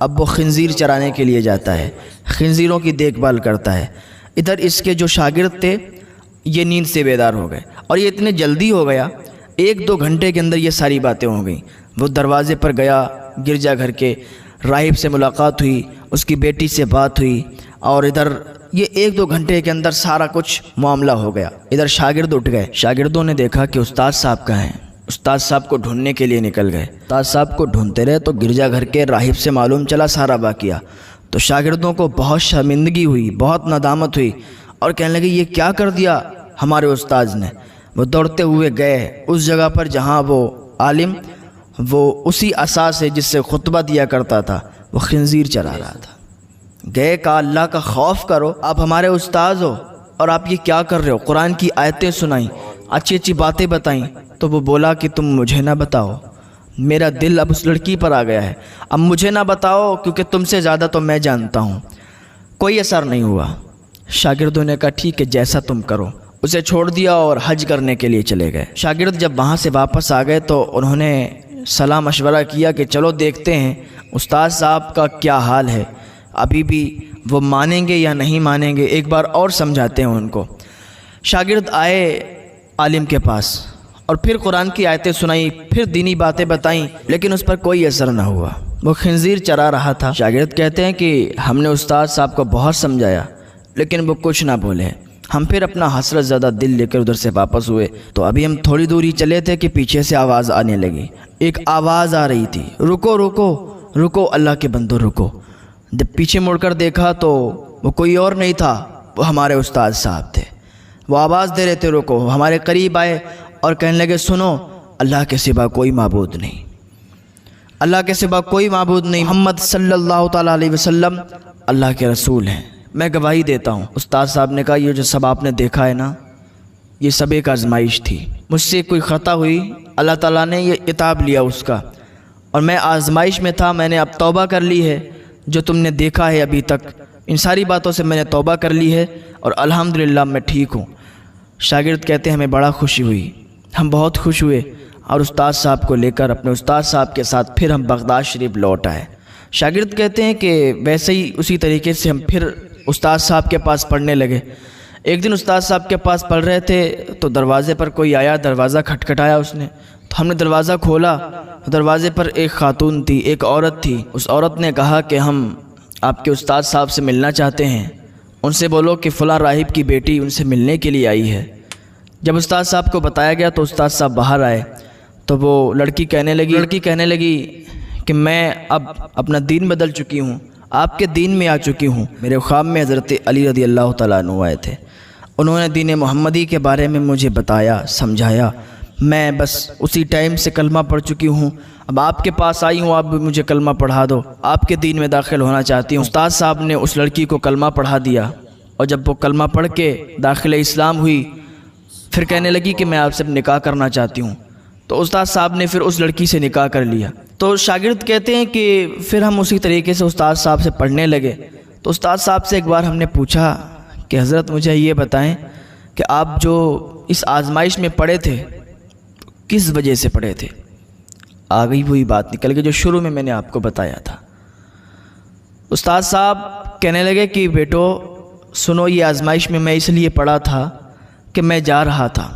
اب وہ خنزیر چرانے کے لیے جاتا ہے، خنزیروں کی دیکھ بھال کرتا ہے۔ ادھر اس کے جو شاگرد تھے یہ نیند سے بیدار ہو گئے، اور یہ اتنے جلدی ہو گیا، 1-2 گھنٹے کے اندر یہ ساری باتیں ہو گئیں۔ وہ دروازے پر گیا، گرجا گھر کے راہب سے ملاقات ہوئی، اس کی بیٹی سے بات ہوئی، اور ادھر یہ 1-2 گھنٹے کے اندر سارا کچھ معاملہ ہو گیا۔ ادھر شاگرد اٹھ گئے، شاگردوں نے دیکھا کہ استاد صاحب کہاں ہیں، استاد صاحب کو ڈھونڈنے کے لیے نکل گئے۔ استاد صاحب کو ڈھونڈتے رہے تو گرجا گھر کے راہب سے معلوم چلا سارا واقعہ، تو شاگردوں کو بہت شرمندگی ہوئی، بہت ندامت ہوئی، اور کہنے لگے یہ کیا کر دیا ہمارے استاد نے۔ وہ دوڑتے ہوئے گئے اس جگہ پر جہاں وہ عالم، وہ اسی عصا سے جس سے خطبہ دیا کرتا تھا، وہ خنزیر چرا رہا تھا۔ گئے، کہا اللہ کا خوف کرو، آپ ہمارے استاد ہو اور آپ یہ کیا کر رہے ہو؟ قرآن کی آیتیں سنائیں، اچھی اچھی باتیں بتائیں، تو وہ بولا کہ تم مجھے نہ بتاؤ، میرا دل اب اس لڑکی پر آ گیا ہے، اب مجھے نہ بتاؤ کیونکہ تم سے زیادہ تو میں جانتا ہوں۔ کوئی اثر نہیں ہوا۔ شاگردوں نے کہا ٹھیک ہے جیسا تم کرو، اسے چھوڑ دیا اور حج کرنے کے لیے چلے گئے۔ شاگرد جب وہاں سے واپس آ گئے تو انہوں نے صلاح مشورہ کیا کہ چلو دیکھتے ہیں استاد صاحب کا کیا حال ہے، ابھی بھی وہ مانیں گے یا نہیں مانیں گے، ایک بار اور سمجھاتے ہیں ان کو۔ شاگرد آئے عالم کے پاس اور پھر قرآن کی آیتیں سنائیں، پھر دینی باتیں بتائیں، لیکن اس پر کوئی اثر نہ ہوا، وہ خنزیر چرا رہا تھا۔ شاگرد کہتے ہیں کہ ہم نے استاد صاحب کو بہت سمجھایا لیکن وہ کچھ نہ بولے۔ ہم پھر اپنا حسرت زدہ دل لے کر ادھر سے واپس ہوئے تو ابھی ہم تھوڑی دوری چلے تھے کہ پیچھے سے آواز آنے لگی، ایک آواز آ رہی تھی، رکو رکو رکو اللہ کے بندو رکو۔ جب پیچھے مڑ کر دیکھا تو وہ کوئی اور نہیں تھا، وہ ہمارے استاد صاحب تھے۔ وہ آواز دے رہے تھے رکو، ہمارے قریب آئے اور کہنے لگے سنو، اللہ کے سوا کوئی معبود نہیں، اللہ کے سوا کوئی معبود نہیں، محمد صلی اللہ تعالیٰ علیہ وسلم اللہ کے رسول ہیں، میں گواہی دیتا ہوں۔ استاد صاحب نے کہا یہ جو سب آپ نے دیکھا ہے نا، یہ سب ایک آزمائش تھی، مجھ سے کوئی خطا ہوئی، اللہ تعالیٰ نے یہ عتاب لیا اس کا، اور میں آزمائش میں تھا، میں نے اب توبہ کر لی ہے۔ جو تم نے دیکھا ہے ابھی تک ان ساری باتوں سے میں نے توبہ کر لی ہے اور الحمدللہ میں ٹھیک ہوں۔ شاگرد کہتے ہیں ہمیں بڑا خوشی ہوئی، ہم بہت خوش ہوئے، اور استاد صاحب کو لے کر اپنے استاد صاحب کے ساتھ پھر ہم بغداد شریف لوٹ آئے۔ شاگرد کہتے ہیں کہ ویسے ہی اسی طریقے سے ہم پھر استاد صاحب کے پاس پڑھنے لگے۔ ایک دن استاد صاحب کے پاس پڑھ رہے تھے تو دروازے پر کوئی آیا، دروازہ کھٹکھٹایا اس نے، تو ہم نے دروازہ کھولا، دروازے پر ایک خاتون تھی، ایک عورت تھی۔ اس عورت نے کہا کہ ہم آپ کے استاد صاحب سے ملنا چاہتے ہیں، ان سے بولو کہ فلاں راہب کی بیٹی ان سے ملنے کے لیے آئی ہے۔ جب استاد صاحب کو بتایا گیا تو استاد صاحب باہر آئے تو وہ لڑکی کہنے لگی کہ میں اب اپنا دین بدل چکی ہوں، آپ کے دین میں آ چکی ہوں۔ میرے خواب میں حضرت علی رضی اللہ تعالیٰ عنہ آئے تھے، انہوں نے دین محمدی کے بارے میں مجھے بتایا، سمجھایا، میں بس اسی ٹائم سے کلمہ پڑھ چکی ہوں، اب آپ کے پاس آئی ہوں، آپ بھی مجھے کلمہ پڑھا دو، آپ کے دین میں داخل ہونا چاہتی ہوں۔ استاد صاحب نے اس لڑکی کو کلمہ پڑھا دیا، اور جب وہ کلمہ پڑھ کے داخل اسلام ہوئی پھر کہنے لگی کہ میں آپ سے نکاح کرنا چاہتی ہوں، تو استاد صاحب نے پھر اس لڑکی سے نکاح کر لیا۔ تو شاگرد کہتے ہیں کہ پھر ہم اسی طریقے سے استاد صاحب سے پڑھنے لگے، تو استاد صاحب سے ایک بار ہم نے پوچھا کہ حضرت مجھے یہ بتائیں کہ آپ جو اس آزمائش میں پڑے تھے کس وجہ سے پڑے تھے؟ آ گئی وہی بات نکل گئی جو شروع میں نے آپ کو بتایا تھا۔ استاد صاحب کہنے لگے کہ بیٹو سنو، یہ آزمائش میں اس لیے پڑا تھا کہ میں جا رہا تھا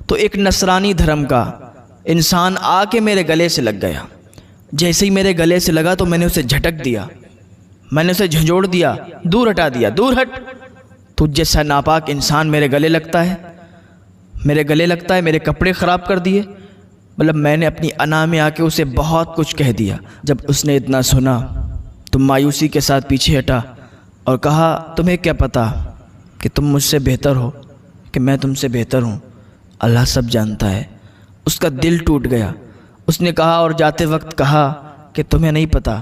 تو ایک نصرانی دھرم کا انسان آ کے میرے گلے سے لگ گیا، جیسے ہی میرے گلے سے لگا تو میں نے اسے جھٹک دیا، میں نے اسے جھنجھوڑ دیا، دور ہٹا دیا، دور ہٹ، تجھ جیسا ناپاک انسان میرے گلے لگتا ہے، میرے کپڑے خراب کر دیے۔ مطلب میں نے اپنی انا میں آ کے اسے بہت کچھ کہہ دیا۔ جب اس نے اتنا سنا تو مایوسی کے ساتھ پیچھے ہٹا اور کہا تمہیں کیا پتہ کہ تم مجھ سے بہتر ہو کہ میں تم سے بہتر ہوں، اللہ سب جانتا ہے۔ اس کا دل ٹوٹ گیا۔ اس نے کہا اور جاتے وقت کہا کہ تمہیں نہیں پتہ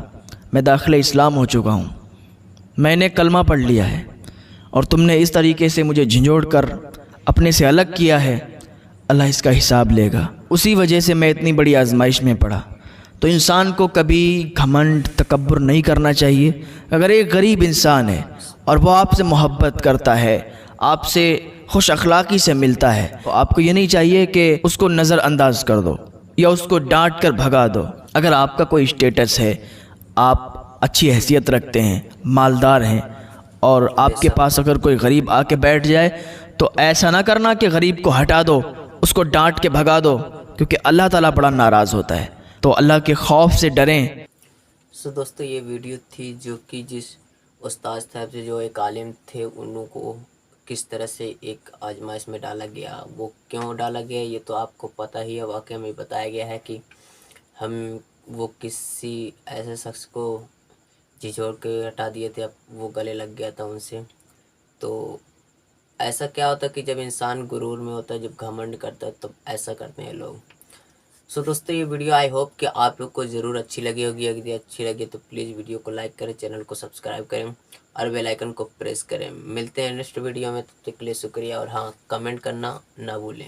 میں داخل اسلام ہو چکا ہوں، میں نے کلمہ پڑھ لیا ہے، اور تم نے اس طریقے سے مجھے جھنجھوڑ کر اپنے سے الگ کیا ہے، اللہ اس کا حساب لے گا۔ اسی وجہ سے میں اتنی بڑی آزمائش میں پڑا۔ تو انسان کو کبھی گھمنڈ تکبر نہیں کرنا چاہیے۔ اگر ایک غریب انسان ہے اور وہ آپ سے محبت کرتا ہے، آپ سے خوش اخلاقی سے ملتا ہے، تو آپ کو یہ نہیں چاہیے کہ اس کو نظر انداز کر دو یا اس کو ڈانٹ کر بھگا دو۔ اگر آپ کا کوئی اسٹیٹس ہے، آپ اچھی حیثیت رکھتے ہیں، مالدار ہیں، اور آپ کے پاس اگر کوئی غریب آ کے بیٹھ جائے تو ایسا نہ کرنا کہ غریب کو ہٹا دو، اس کو ڈانٹ کے بھگا دو، کیونکہ اللہ تعالیٰ بڑا ناراض ہوتا ہے۔ تو اللہ کے خوف سے ڈریں۔ دوستو یہ ویڈیو تھی جو کہ جس استاد صاحب سے جو ایک عالم تھے انہوں کو کس طرح سے ایک آزمائش میں ڈالا گیا، وہ کیوں ڈالا گیا یہ تو آپ کو پتہ ہی ہے۔ واقعہ میں بتایا گیا ہے کہ وہ کسی ایسے شخص کو جھنجھوڑ کے ہٹا دیے تھے، اب وہ گلے لگ گیا تھا ان سے۔ تو ایسا کیا ہوتا ہے کہ جب انسان غرور میں ہوتا ہے، جب گھمنڈ کرتا ہے، تب ایسا کرتے ہیں لوگ۔ دوستو یہ ویڈیو آئی ہوپ کہ آپ لوگ کو ضرور اچھی لگی ہوگی۔ اگر اچھی لگے تو پلیز ویڈیو کو لائک کریں، چینل کو سبسکرائب کریں اور بیل آئیکن کو پریس کریں۔ ملتے ہیں نیکسٹ ویڈیو میں، تب تک کے لیے شکریہ، اور ہاں کمنٹ کرنا نہ بھولیں۔